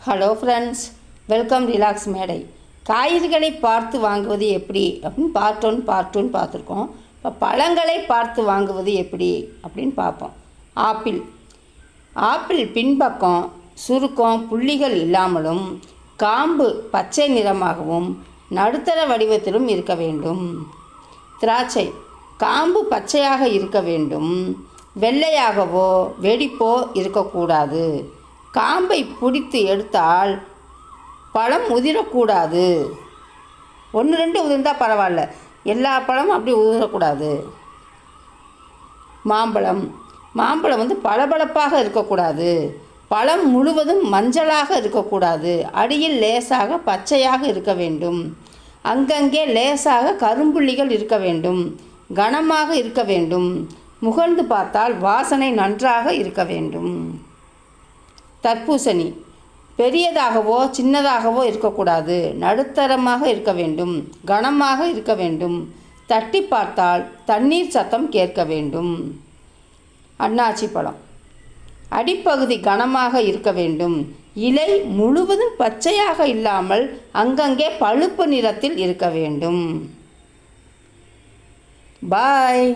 Hello friends, welcome relax மேடை. காய்கறிகளை பார்த்து வாங்குவது எப்படி அப்படின்னு பார்ட் ஒன் பார்த்துருக்கோம். இப்போ பழங்களை பார்த்து வாங்குவது எப்படி அப்படின்னு பார்ப்போம். ஆப்பிள் பின்பக்கம் சுருக்கம் புள்ளிகள் இல்லாமலும் காம்பு பச்சை நிறமாகவும் நடுத்தர வடிவத்திலும் இருக்க வேண்டும். திராட்சை காம்பு பச்சையாக இருக்க வேண்டும், வெள்ளையாகவோ வெடிப்போ இருக்கக்கூடாது. காம்பை பிடித்து எடுத்தால் பழம் உதிரக்கூடாது. 1-2 உதிர்ந்தால் பரவாயில்ல, எல்லா பழமும் அப்படி உதிரக்கூடாது. மாம்பழம் பளபளப்பாக இருக்கக்கூடாது. பழம் முழுவதும் மஞ்சளாக இருக்கக்கூடாது. அடியில் லேசாக பச்சையாக இருக்க வேண்டும். அங்கங்கே லேசாக கரும்புள்ளிகள் இருக்க வேண்டும். கனமாக இருக்க வேண்டும். முகர்ந்து பார்த்தால் வாசனை நன்றாக இருக்க வேண்டும். தர்பூசணி பெரியதாகவோ சின்னதாகவோ இருக்கக்கூடாது. நடுத்தரமாக இருக்க வேண்டும். கனமாக இருக்க வேண்டும். தட்டி பார்த்தால் தண்ணீர் சத்தம் கேட்க வேண்டும். அன்னாச்சி பழம் அடிப்பகுதி கனமாக இருக்க வேண்டும். இலை முழுவதும் பச்சையாக இல்லாமல் அங்கங்கே பழுப்பு நிறத்தில் இருக்க வேண்டும். பாய்.